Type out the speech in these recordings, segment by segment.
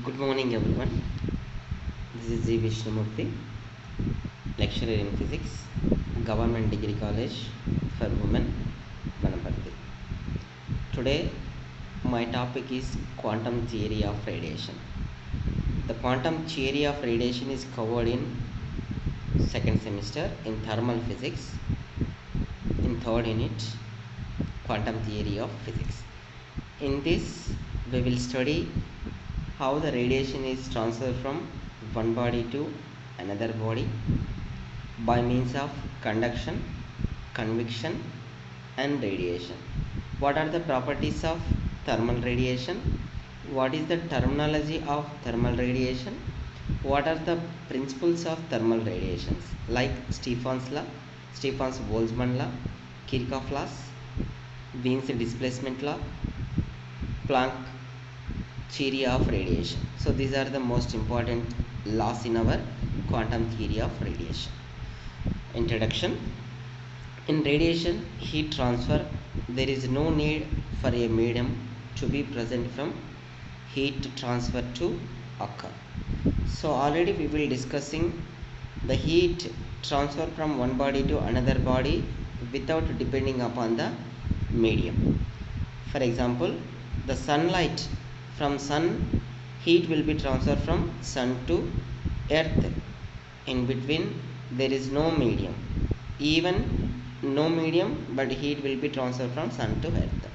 Good morning, everyone. This is G. Vishnumurthy, lecturer in physics, Government Degree College for Women, Manaparthi. Today, my topic is quantum theory of radiation. The quantum theory of radiation is covered in second semester in thermal physics, in third unit, quantum theory of physics. In this, we will study how the radiation is transferred from one body to another body by means of conduction, convection, and radiation. What are the properties of thermal radiation? What is the terminology of thermal radiation? What are the principles of thermal radiations like Stefan's law, Stefan Bolgemann law, Kirchhoff laws, Wien's displacement law, Planck theory of radiation. So these are the most important laws in our quantum theory of radiation. Introduction. In radiation heat transfer, there is no need for a medium to be present from heat transfer to occur. So already we will discussing the heat transfer from one body to another body without depending upon the medium. For example, the sunlight from sun, heat will be transferred from sun to earth. In between there is no medium, even no medium, but heat will be transferred from sun to earth.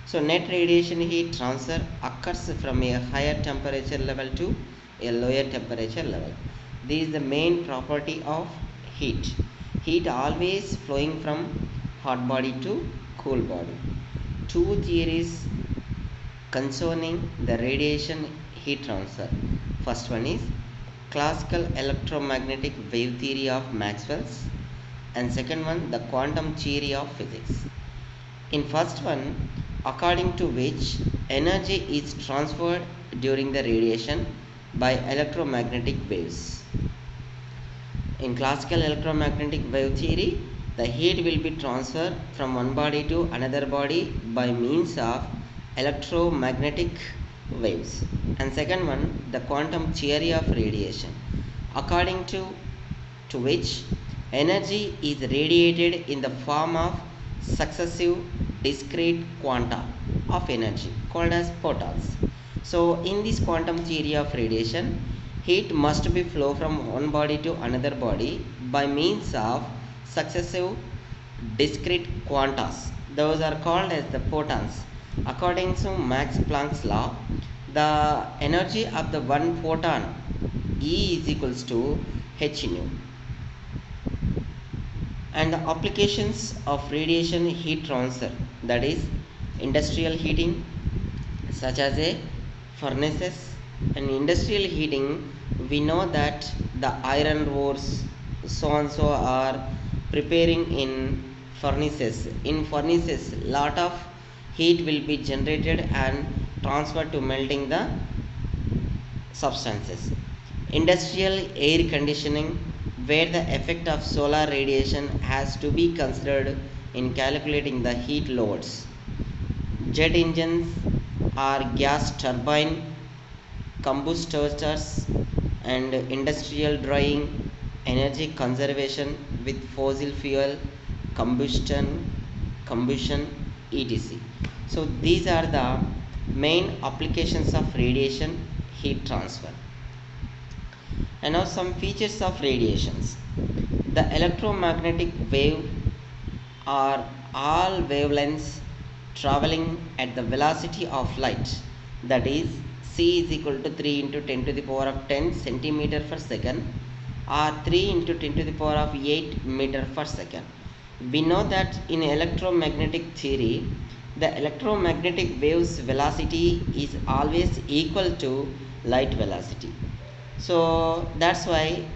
So net radiation heat transfer occurs from a higher temperature level to a lower temperature level. This is the main property of heat. Heat always flowing from hot body to cool body. Two theories concerning the radiation heat transfer. First one is classical electromagnetic wave theory of Maxwell's, and second one the quantum theory of physics. In first one, according to which energy is transferred during the radiation by electromagnetic waves. In classical electromagnetic wave theory, the heat will be transferred from one body to another body by means of electromagnetic waves. And second one, the quantum theory of radiation, according to which energy is radiated in the form of successive discrete quanta of energy called as photons. So in this quantum theory of radiation, heat must be flow from one body to another body by means of successive discrete quantas. Those are called as the photons. According to Max Planck's law, the energy of the one photon E is equals to h nu. And the applications of radiation heat transfer, that is industrial heating such as a furnaces. And industrial heating, we know that the iron ores so and so are preparing in furnaces. In furnaces, lot of heat will be generated and transferred to melting the substances. Industrial air conditioning, where the effect of solar radiation has to be considered in calculating the heat loads. Jet engines or gas turbine combustors and industrial drying, energy conservation with fossil fuel combustion etc. So these are the main applications of radiation heat transfer. And now some features of radiations. The electromagnetic wave are all wavelengths traveling at the velocity of light, that is c is equal to 3 into 10 to the power of 10 centimeter per second or 3 into 10 to the power of 8 meter per second. We know that in electromagnetic theory, the electromagnetic wave's velocity is always equal to light velocity. So that's why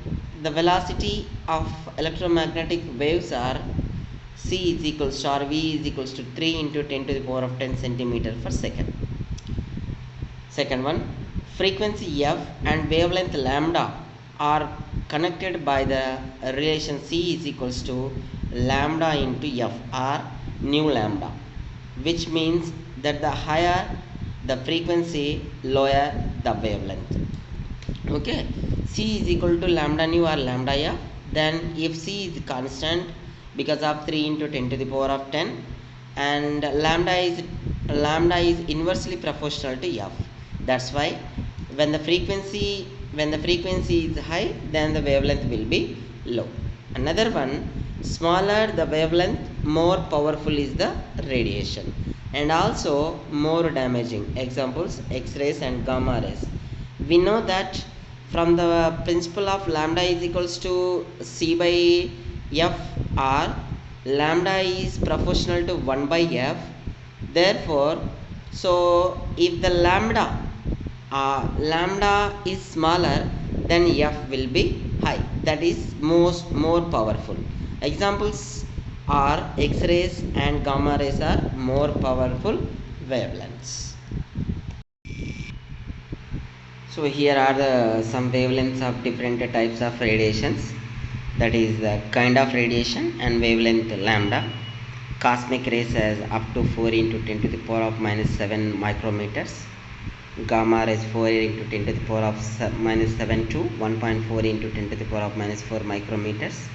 the velocity of electromagnetic waves are c is equals to or v is equals to 3 into 10 to the power of 10 centimeter per second. Second one, frequency f and wavelength lambda are connected by the relation c is equals to lambda into f or nu lambda, which means that the higher the frequency, lower the wavelength. Okay, C is equal to lambda nu or lambda f. Then if C is constant because of 3 into 10 to the power of 10, and lambda is inversely proportional to f. That's why when the frequency is high, then the wavelength will be low. Another one, smaller the wavelength, more powerful is the radiation, and also more damaging. Examples, X-rays and gamma rays. We know that from the principle of lambda is equals to C by f, or lambda is proportional to 1 by f. Therefore, so if the lambda is smaller, then f will be high, that is more powerful. Examples are X-rays and gamma rays are more powerful wavelengths. So here are some wavelengths of different types of radiations, that is the kind of radiation and wavelength lambda. Cosmic rays has up to 4 into 10 to the power of minus 7 micrometers. Gamma rays 4 into 10 to the power of minus 7 to 1.4 into 10 to the power of minus 4 micrometers.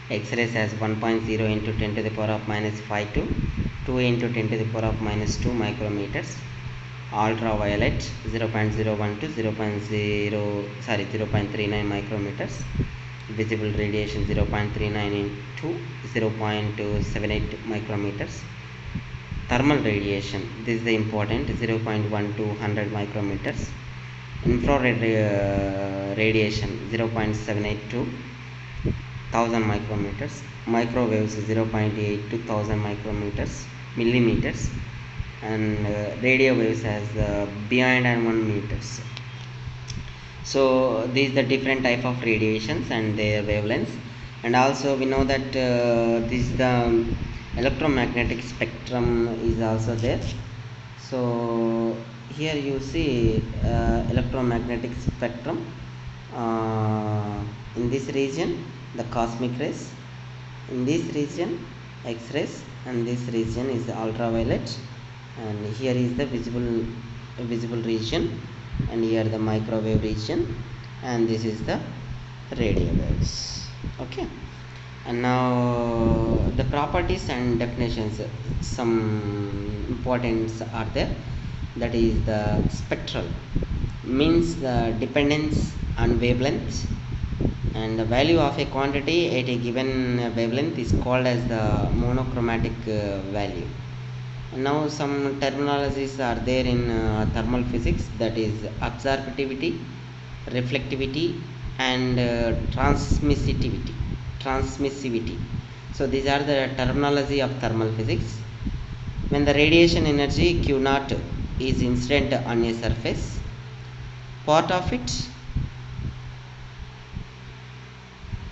X-rays has 1.0 into 10 to the power of minus 5 to 2 into 10 to the power of minus 2 micrometers. Ultraviolet 0.01 to 0.39 micrometers. Visible radiation 0.39 into 0.78 micrometers. Thermal radiation, this is the important, 0.1 to 100 micrometers. Infrared radiation 0.78 to 1000 micrometers. Microwaves 0.8 to 1000 millimeters, and radio waves as beyond and 1 meters. So these are the different type of radiations and their wavelengths. And also we know that this is the electromagnetic spectrum is also there. So here you see electromagnetic spectrum. In this region the cosmic rays, in this region X-rays, and this region is the ultraviolet, and here is the visible region, and here the microwave region, and this is the radio waves. Okay, and now the properties and definitions, some importance are there. That is the spectral means the dependence on wavelength, and the value of a quantity at a given wavelength is called as the monochromatic value. Now some terminologies are there in thermal physics, that is absorptivity, reflectivity, and transmissivity. So these are the terminology of thermal physics. When the radiation energy Q naught is incident on a surface, part of it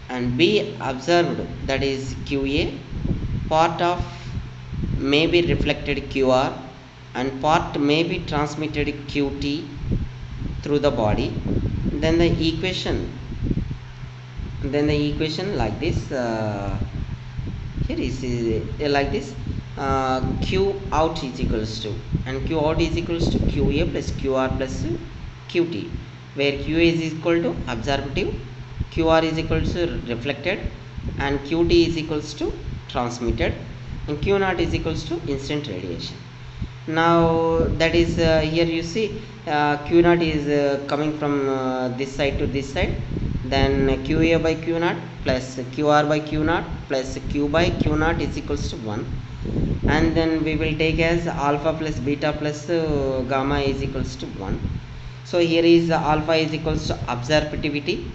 and be observed, that is QA, part of may be reflected QR, and part may be transmitted QT through the body. Then the equation like this, here is like this, Q out is equals to, and Q out is equals to QA plus QR plus QT, where QA is equal to absorptive, QR is equal to reflected, and QT is equals to transmitted, and Q naught is equals to incident radiation. Now that is here you see Q naught is coming from this side to this side, then QA by Q naught plus QR by Q naught plus Q by Q naught is equals to 1, and then we will take as alpha plus beta plus gamma is equals to 1. So here is alpha is equals to absorptivity,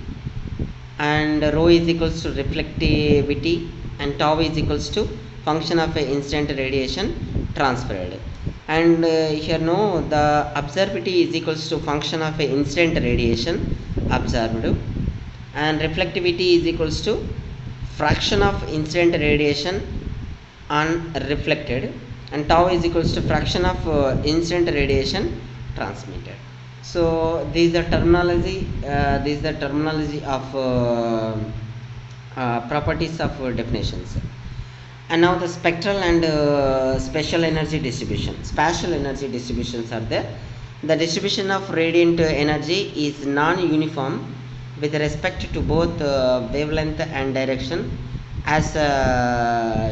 and rho is equals to reflectivity, and tau is equals to function of a instant radiation transferred. And here no, the absorptivity is equals to function of a instant radiation absorbed, and reflectivity is equals to fraction of instant radiation unreflected, and tau is equals to fraction of instant radiation transmitted. So these are terminology of properties of definitions. And now the spectral and special energy distribution. Spatial energy distributions are there. The distribution of radiant energy is non-uniform with respect to both wavelength and direction, as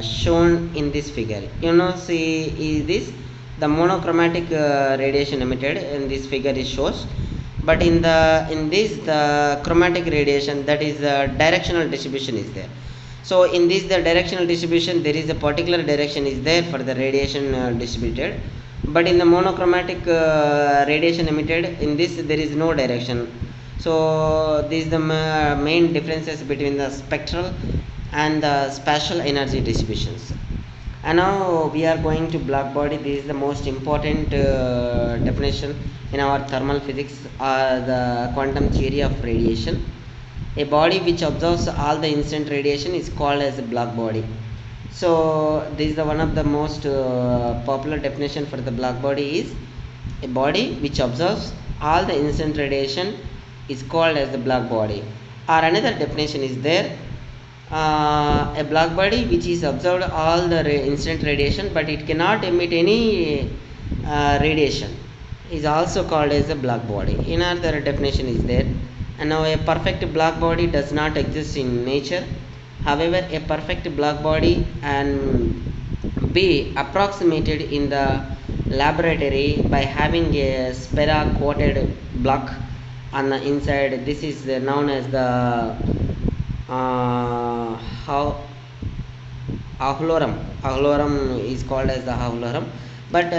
shown in this figure. See, is this the monochromatic radiation emitted in this figure is shows, but in this the chromatic radiation, that is directional distribution is there. So in this the directional distribution, there is a particular direction is there for the radiation distributed, but in the monochromatic radiation emitted, in this there is no direction. So these are the main differences between the spectral and the spatial energy distributions. And now we are going to black body. This is the most important definition in our thermal physics, the quantum theory of radiation. A body which absorbs all the incident radiation is called as a black body. So this is the one of the most popular definition for the black body is a body which absorbs all the incident radiation is called as the black body. Or another definition is there, a black body which is absorbed all the incident radiation but it cannot emit any radiation is also called as a black body. Another definition is there. And now a perfect black body does not exist in nature. However, a perfect black body can be approximated in the laboratory by having a spera coated block on the inside. This is known as the aulorum. Aulorum is called as the aulorum, but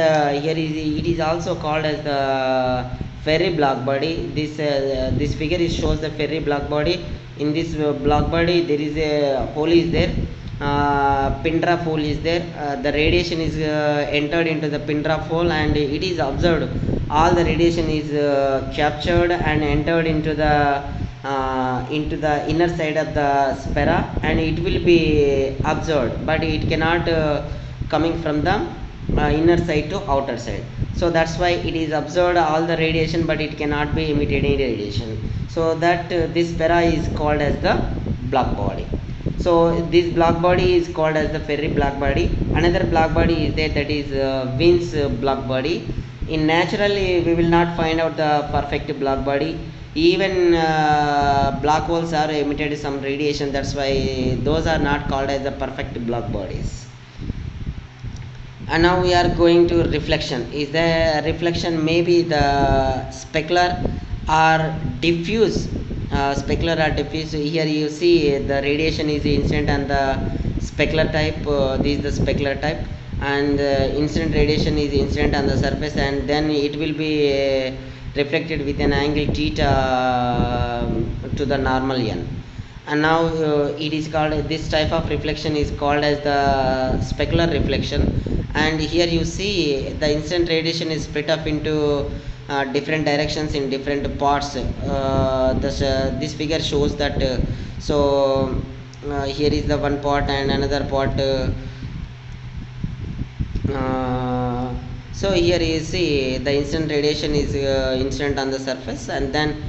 here it is also called as the fairy black body. This figure shows the fairy black body. In this black body there is a hole is there, pin drop hole is there. The radiation is entered into the pin drop hole and it is observed. All the radiation is captured and entered into the inner side of the spera, and it will be observed, but it cannot coming from the inner side to outer side. So that's why it is observed all the radiation but it cannot be emitted any radiation. So that this spera is called as the black body. So this black body is called as the fairy black body. Another black body is there, that is Wien's black body. In naturally we will not find out the perfect black body. Even black holes are emitted some radiation, that's why those are not called as the perfect black bodies. And now we are going to reflection. Is the reflection maybe the specular or diffuse? Specular or diffuse. Here you see the radiation is incident and the specular type. This is the specular type, and incident radiation is incident on the surface, and then it will be reflected with an angle theta to the normal n. And now it is called, this type of reflection is called as the specular reflection. And here you see the incident radiation is split up into different directions in different parts. This figure shows that. Here is the one part and another part. So here you see the incident radiation is incident on the surface, and then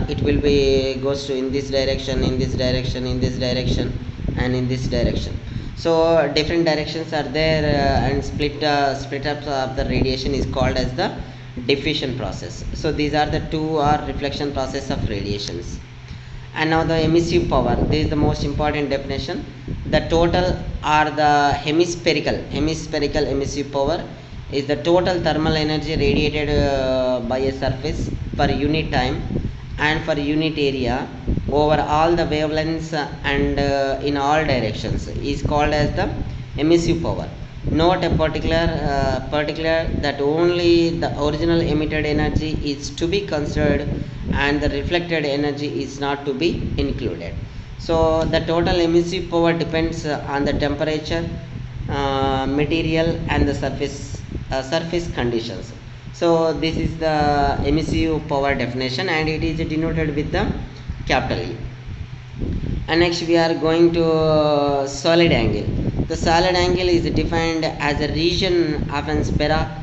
it will be goes to in this direction, in this direction, in this direction, and in this direction. So different directions are there, and split ups of the radiation is called as the diffusion process. So these are the two reflection process of radiations. And now the emissive power. This is the most important definition. The total or the hemispherical emissive power is the total thermal energy radiated by a surface per unit time and for unit area over all the wavelengths and in all directions is called as the emissive power. Note a particular that only the original emitted energy is to be considered and the reflected energy is not to be included. So the total emissive power depends on the temperature, material, and the surface conditions. So this is the emissive power definition, and it is denoted with the capital E. And next we are going to solid angle. The solid angle is defined as a region of an spera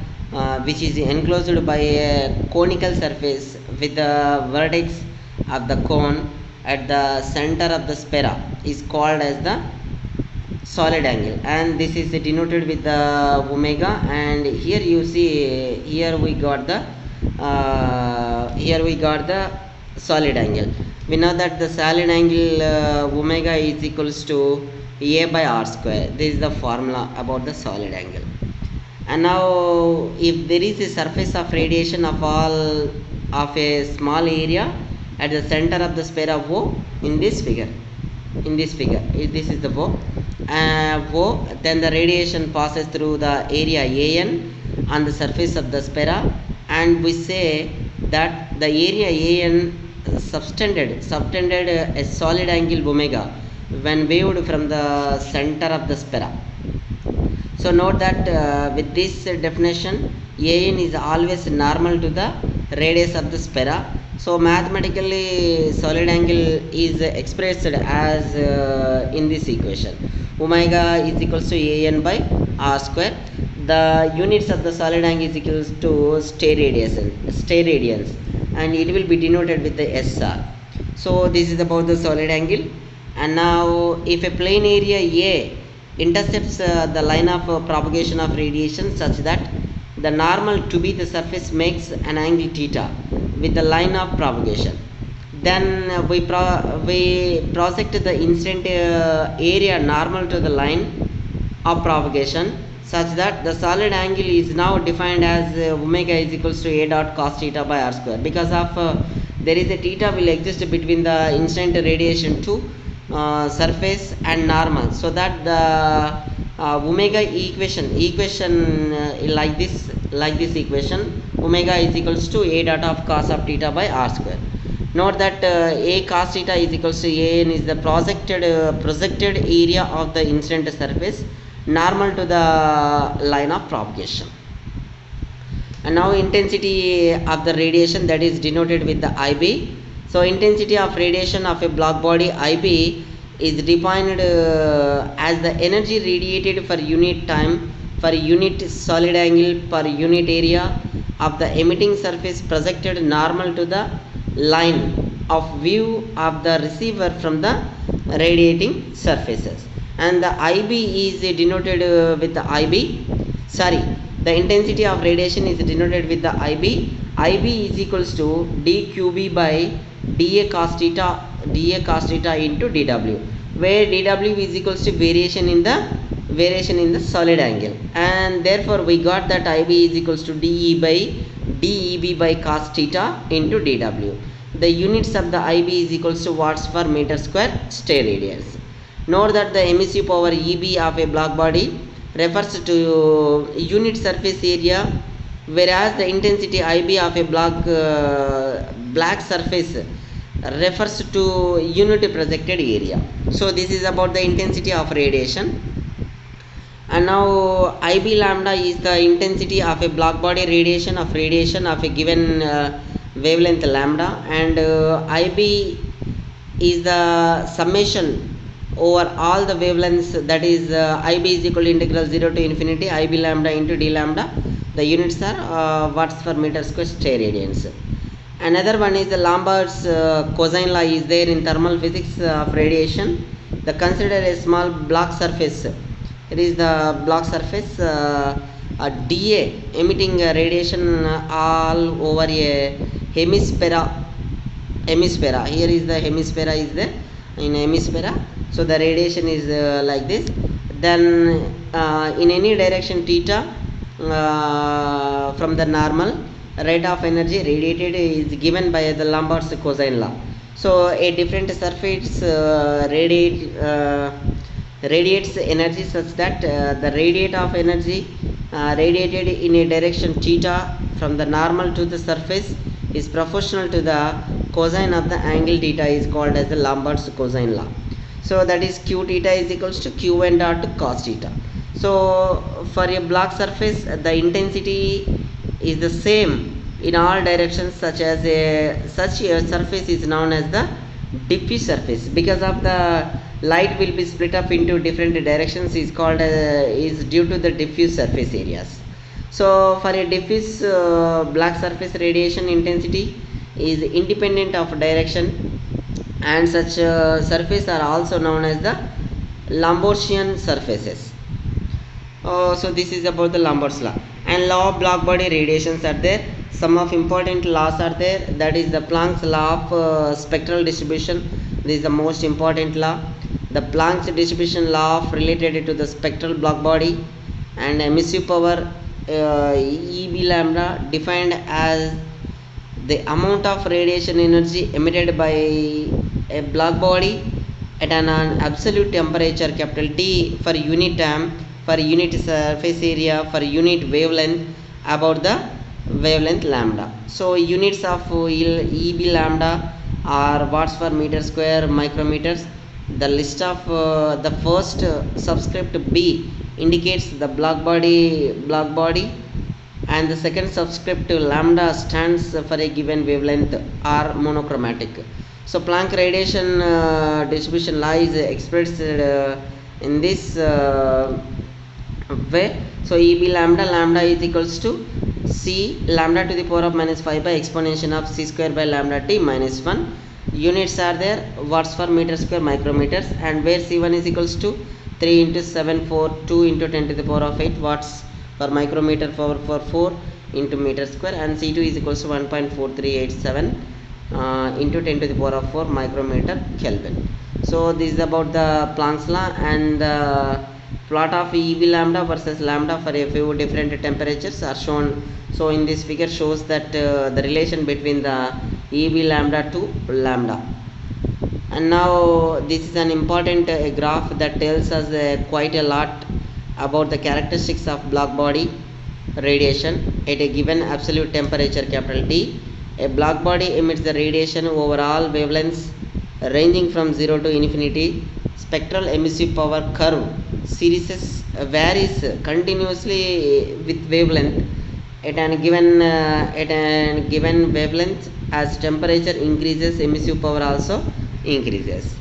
which is enclosed by a conical surface with the vertex of the cone at the center of the spera is called as the solid angle, and this is denoted with the omega. And here you see, here we got the solid angle. We know that the solid angle omega is equals to a by r square. This is the formula about the solid angle. And now if there is a surface of radiation of a small area at the center of the sphere of O in this figure, this is the O, then the radiation passes through the area AN on the surface of the sphere, and we say that the area AN subtended a solid angle omega when waved from the center of the sphere. So note that with this definition, AN is always normal to the radius of the sphere. So mathematically, solid angle is expressed as in this equation. Omega is equals to AN by r square. The units of the solid angle is equals to steradians, and it will be denoted with the SR. So this is about the solid angle. And now if a plane area A intercepts the line of propagation of radiation such that the normal to be the surface makes an angle theta with the line of propagation, then we project the incident area normal to the line of propagation such that the solid angle is now defined as omega is equals to a dot cos theta by r square, because of there is a theta will exist between the incident radiation to surface and normal, so that the omega equation like this equation, omega is equals to a dot of cos of theta by r square. Note that a cos theta is equals to an is the projected area of the incident surface normal to the line of propagation. And now intensity of the radiation, that is denoted with the IB. So intensity of radiation of a block body IB is defined as the energy radiated for unit time for unit solid angle per unit area of the emitting surface projected normal to the line of view of the receiver from the radiating surfaces. And the IB is denoted with the the intensity of radiation is denoted with the IB. IB is equals to dQB by dA cos theta into dW, where dW is equals to variation in the solid angle, and therefore we got that IB is equals to dEB by cos theta into dW. The units of the IB is equals to watts per meter square steradians. Note that the emissive power EB of a block body refers to unit surface area, whereas the intensity IB of a black surface refers to unit projected area. So this is about the intensity of radiation. And now IB lambda is the intensity of a block body radiation of a given wavelength lambda, and IB is the summation over all the wavelengths, that is IB is equal to integral 0 to infinity IB lambda into d lambda. The units are watts per meter square steradians. Another one is the Lambert's cosine law is there in thermal physics of radiation. The consider a small block surface. It is the block surface dA emitting radiation all over a hemisphere. Here is the hemisphere is there in hemisphere. So the radiation is like this. Then in any direction theta from the normal, rate of energy radiated is given by the Lambert's cosine law. So a different surface radiates energy such that the radiate of energy radiated in a direction theta from the normal to the surface is proportional to the cosine of the angle theta, is called as the Lambert's cosine law. So that is q theta is equals to q1 dot cos theta. So for a block surface, the intensity is the same in all directions, such a surface is known as the diffuse surface, because of the light will be split up into different directions, is called is due to the diffuse surface areas. So for a diffuse black surface, radiation intensity is independent of direction, and such surface are also known as the Lombardian surfaces. So this is about the Lombards law. And law of black body radiations are there. Some of important laws are there. That is the Planck's law of spectral distribution. This is the most important law. The Planche distribution law of related to the spectral black body, and emissive power EB lambda defined as the amount of radiation energy emitted by a black body at an absolute temperature capital T for unit time, for unit surface area, for unit wavelength about the wavelength lambda. So units of EB lambda are watts per meter square micrometers. The list of the first subscript B indicates the black body, and the second subscript lambda stands for a given wavelength or monochromatic. So Planck radiation distribution law is expressed in this way. So EB lambda is equals to C lambda to the power of minus 5 by exponential of C square by lambda T minus 1. Units are there, watts per meter square micrometers, and where C1 is equals to 3 into 7 4 2 into 10 to the power of 8 watts per micrometer for 4 into meter square, and C2 is equals to 1.4387 into 10 to the power of 4 micrometer Kelvin. So this is about the Planck's law, and the plot of EB lambda versus lambda for a few different temperatures are shown. So in this figure shows that the relation between the EB lambda to lambda. And now this is an important graph that tells us quite a lot about the characteristics of black body radiation at a given absolute temperature capital T. A black body emits the radiation over all wavelengths ranging from 0 to infinity. Spectral emissive power curve series varies continuously with wavelength at a given wavelength. As temperature increases, emissive power also increases.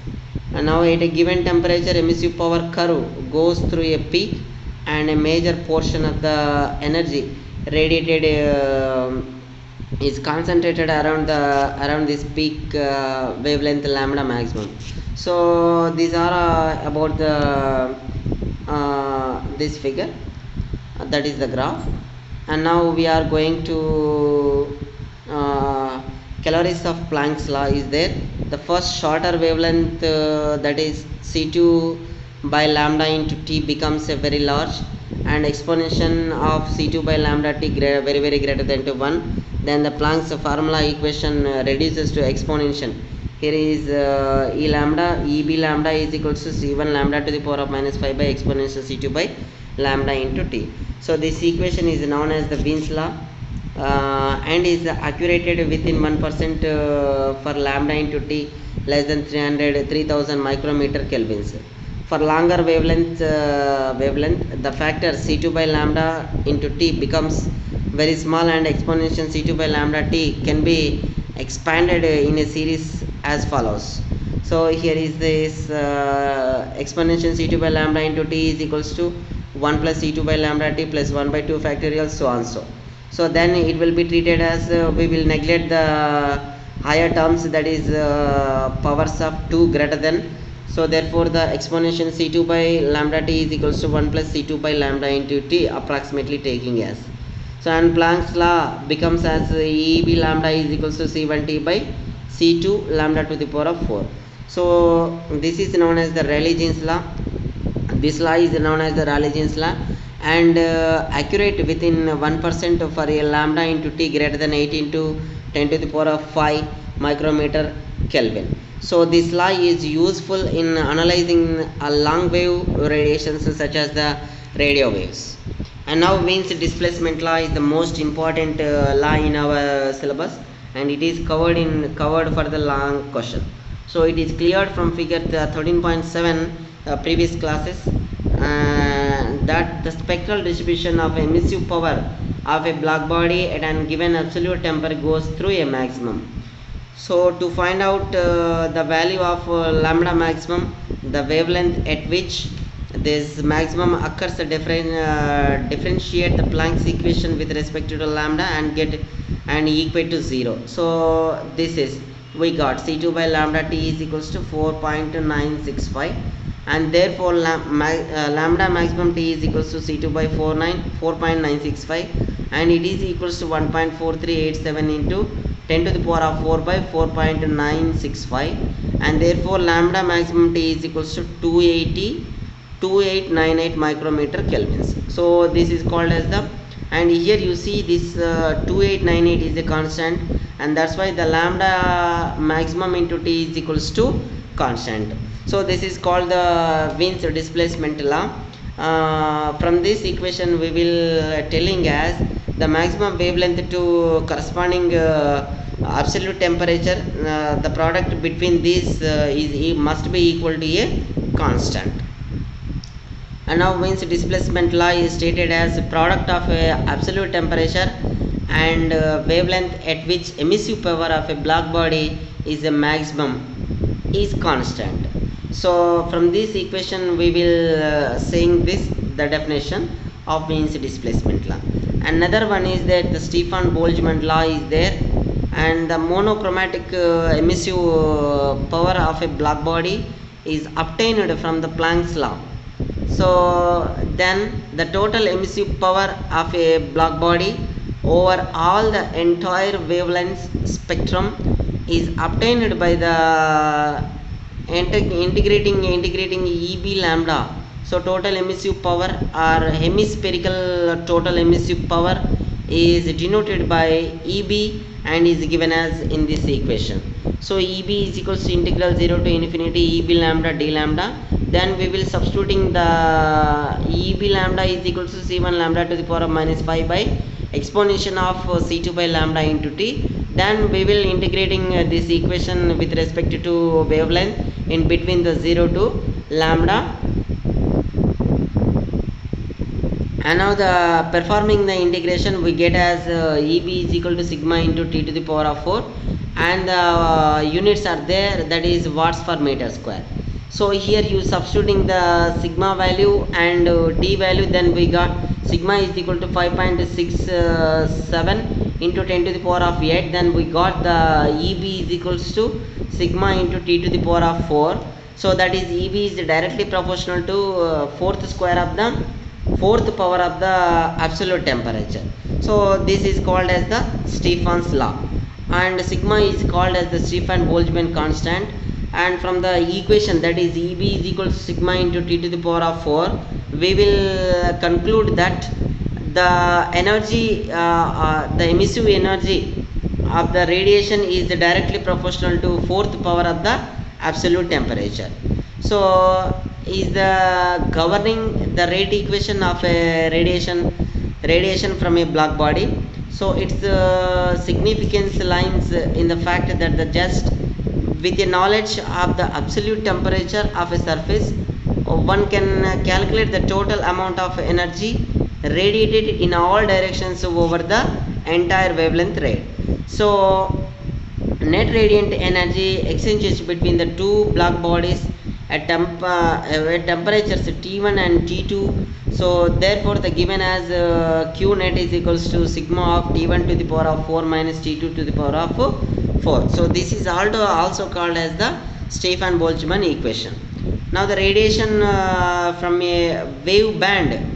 And now at a given temperature, emissive power curve goes through a peak, and a major portion of the energy radiated is concentrated around this peak wavelength lambda maximum. So these are about the this figure, that is the graph. And now we are going to calories of Planck's law is there. The first shorter wavelength, that is C2 by lambda into T, becomes a very large, and exponential of C2 by lambda T very greater than to 1. Then the Planck's formula equation reduces to exponential. Here is E lambda, EB lambda is equals to C1 lambda to the power of minus 5 by exponential C2 by lambda into T. So this equation is known as the Wien's law, and is accurated within 1% for lambda into T less than 3000 micrometer kelvins. For longer wavelength, the factor C2 by lambda into T becomes very small, and exponential C2 by lambda T can be expanded in a series as follows. So here is this exponential C2 by lambda into T is equals to 1 plus C2 by lambda T plus 1 by 2 factorial, so on so. So then it will be treated as we will neglect the higher terms, that is powers of 2 greater than. So therefore the exponential C2 by lambda T is equals to 1 plus C2 by lambda into T, approximately taking as. So and Planck's law becomes as EB lambda is equals to C1T by C2 lambda to the power of 4. So this is known as the Rayleigh-Jeans law. This law is known as the Rayleigh-Jeans law, and accurate within 1% for a lambda into T greater than 8 into 10 to the power of 5 micrometer Kelvin. So this law is useful in analyzing long wave radiations such as the radio waves. And now Wien's displacement law is the most important law in our syllabus, and it is covered for the long question. So it is cleared from figure 13.7 previous classes, that the spectral distribution of emissive power of a black body at a given absolute temperature goes through a maximum. So to find out the value of lambda maximum, the wavelength at which this maximum occurs, differentiate the Planck's equation with respect to the lambda and get and equate to 0. So this is, we got C2 by lambda T is equals to 4.965, and therefore lambda maximum T is equals to C2 by 4.965, and it is equals to 1.4387 into 10 to the power of 4 by 4.965, and therefore lambda maximum T is equals to 2898 micrometer kelvins. So this is called as the, and here you see this 2898 is a constant, and that's why the lambda maximum into T is equals to constant. So this is called the Wien's displacement law. From this equation we will telling as the maximum wavelength to corresponding absolute temperature, the product between these must be equal to a constant. And now Wien's displacement law is stated as product of absolute temperature and wavelength at which emissive power of a black body is a maximum is constant. So from this equation we will saying this, the definition of Wien's displacement law. Another one is that the Stefan Bolgemann law is there, and the monochromatic emissive power of a black body is obtained from the Planck's law. So then the total emissive power of a black body over all the entire wavelength spectrum is obtained by the integrating EB lambda. So total emissive power or hemispherical total emissive power is denoted by EB and is given as in this equation. So EB is equals to integral 0 to infinity EB lambda d lambda. Then we will substituting the EB lambda is equals to C1 lambda to the power of minus 5 by exponential of C2 by lambda into T. Then we will integrating this equation with respect to wavelength in between the 0 to lambda. And now the performing the integration we get as EB is equal to sigma into T to the power of 4, and the units are there, that is watts per meter square. So here you substituting the sigma value and D value, then we got sigma is equal to 5.67 into 10 to the power of 8, then we got the EB is equals to sigma into T to the power of 4. So that is EB is directly proportional to fourth square of the fourth power of the absolute temperature. So this is called as the Stefan's law, and sigma is called as the Stefan Bolgemann constant. And from the equation, that is EB is equal to sigma into T to the power of 4, we will conclude that the energy, the emissive energy of the radiation is directly proportional to fourth power of the absolute temperature. So is the governing the rate equation of a radiation from a black body. So its significance lies in the fact that the just with a knowledge of the absolute temperature of a surface, one can calculate the total amount of energy radiated in all directions over the entire wavelength rate. So net radiant energy exchanges between the two black bodies at temperatures T1 and T2. So therefore the given as Q net is equals to sigma of T1 to the power of 4 minus T2 to the power of 4. So this is also called as the Stefan Bolgemann equation. Now the radiation from a wave band,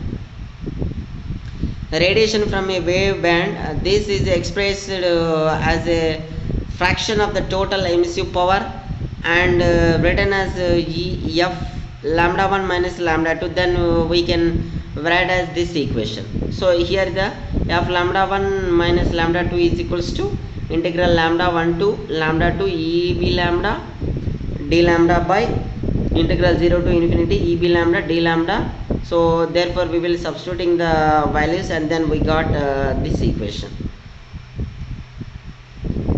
this is expressed as a fraction of the total emissive power and written as F lambda 1 minus lambda 2. Then we can write as this equation. So here the F lambda 1 minus lambda 2 is equals to integral lambda 1 to lambda 2 EB lambda d lambda by integral 0 to infinity EB lambda d lambda. So therefore we will substituting the values, and then we got this equation.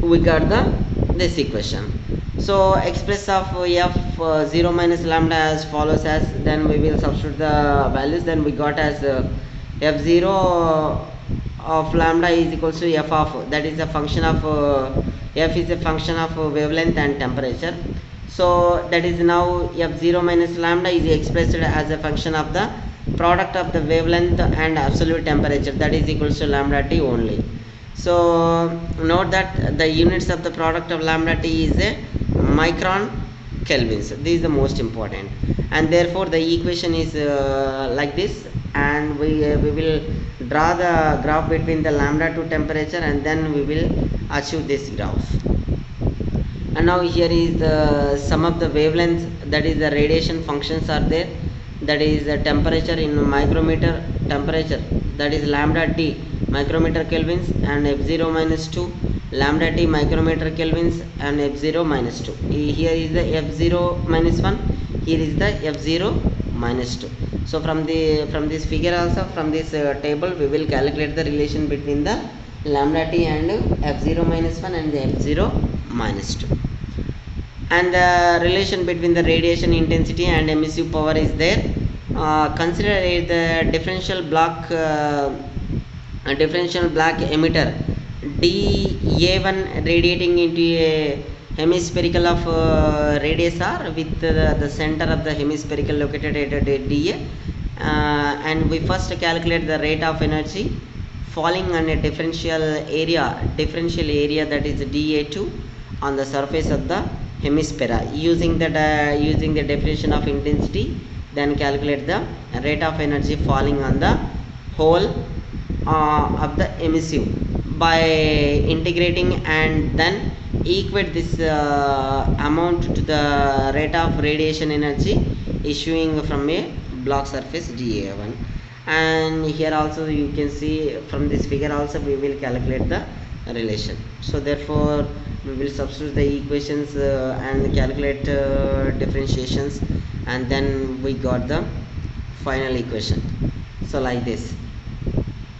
We got this equation. So express of F 0 minus lambda as follows as, then we will substitute the values, then we got as F0 of lambda is equals to F of, that is a function of F is a function of wavelength and temperature. So that is now F0 minus lambda is expressed as a function of the product of the wavelength and absolute temperature, that is equals to lambda T only. So note that the units of the product of lambda T is a micron kelvins. This is the most important, and therefore the equation is like this, and we will draw the graph between the lambda to temperature, and then we will achieve this graph. And now here is the sum of the wavelengths, that is the radiation functions are there, that is the temperature in micrometer temperature, that is lambda T micrometer kelvins and F0 minus 2, lambda T micrometer kelvins and F0 minus 2. Here is the F0 minus 1, here is the F0 minus 2. So from this figure also, from this table, we will calculate the relation between the lambda T and F0 minus 1 and the F0 minus 2. And the relation between the radiation intensity and emissive power is there. Consider the differential black emitter dA1 radiating into a hemispherical of radius r with the center of the hemispherical located at dA, and we first calculate the rate of energy falling on a differential area that is dA2 on the surface of the hemisphere using the definition of intensity. Then calculate the rate of energy falling on the whole of the emissive by integrating, and then equate this amount to the rate of radiation energy issuing from a block surface dA1. And here also you can see from this figure also we will calculate the relation. So therefore we will substitute the equations and calculate differentiations, and then we got the final equation. So like this.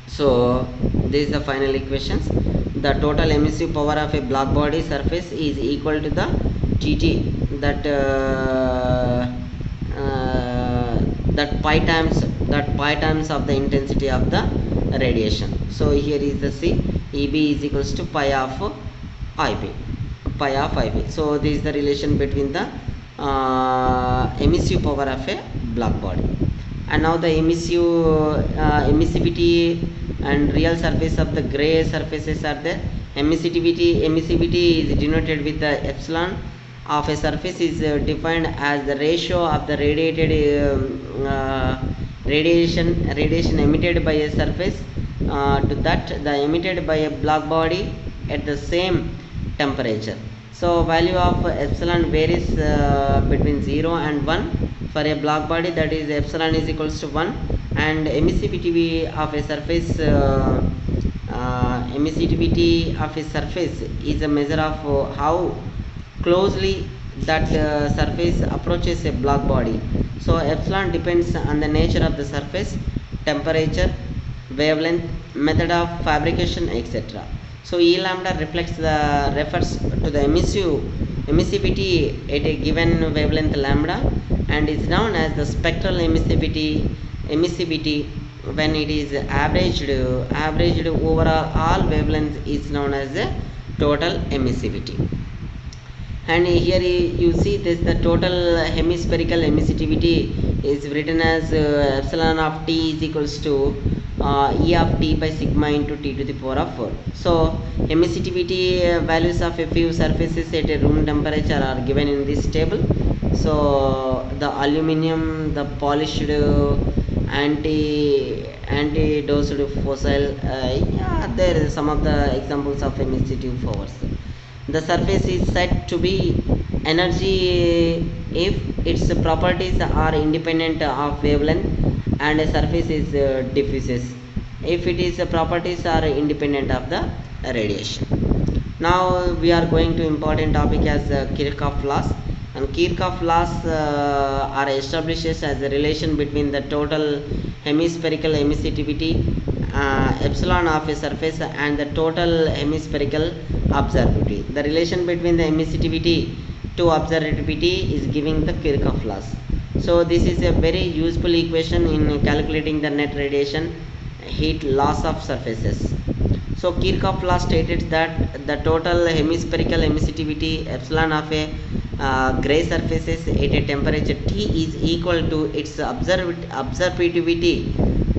So this is the final equations. The total emissive power of a black body surface is equal to the Tt, that pi times of the intensity of the radiation. So here is the C, Eb is equals to pi of Ib. So this is the relation between the emissive power of a black body. And now the emissivity and real surface of the gray surfaces are there. Emissivity is denoted with the epsilon of a surface is defined as the ratio of the radiated radiation emitted by a surface to that the emitted by a black body at the same temperature. So value of epsilon varies between 0 and 1 for a black body, that is epsilon is equals to 1, and emissivity of a surface is a measure of how closely that surface approaches a black body. So epsilon depends on the nature of the surface, temperature, wavelength, method of fabrication, etc. So E lambda refers to the emissivity at a given wavelength lambda, and is known as the spectral emissivity when it is averaged over all wavelengths is known as the total emissivity. And here you see this, the total hemispherical emissivity is written as epsilon of T is equals to E of T by sigma into T to the power of 4. So emissivity values of a few surfaces at a room temperature are given in this table. So the aluminum, the polished anti-dosed fossil, there is some of the examples of emissive powers. The surface is said to be energy if its properties are independent of wavelength, and a surface is diffuses if its properties are independent of the radiation. Now we are going to important topic as Kirchhoff laws. And Kirchhoff laws are established as a relation between the total hemispherical emissivity epsilon of a surface and the total hemispherical absorptivity. The relation between the emissivity to absorptivity is giving the Kirchhoff laws. So this is a very useful equation in calculating the net radiation heat loss of surfaces. So Kirchhoff law stated that the total hemispherical emissivity epsilon of a gray surfaces at a temperature T is equal to its absorptivity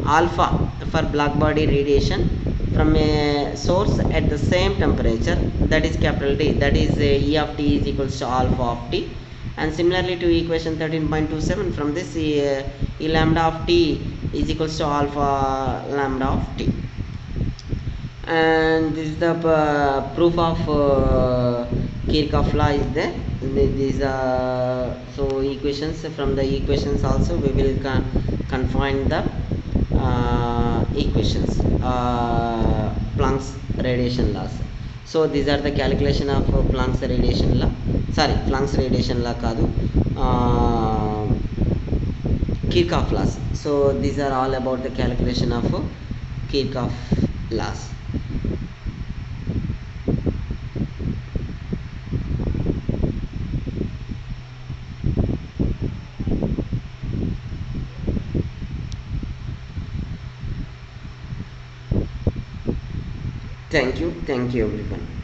alpha for black body radiation from a source at the same temperature, that is capital T, that is E of T is equals to alpha of T, And similarly to equation 13.27, from this E lambda of t is equals to alpha lambda of t. And this is the proof of Kirchhoff law is there. These are so equations. From the equations also we will confine the equations, Planck's radiation laws. So these are the calculation of Planck's radiation law. Planck's radiation law kaadu, Kirchhoff laws. So these are all about the calculation of Kirchhoff laws. Thank you everyone.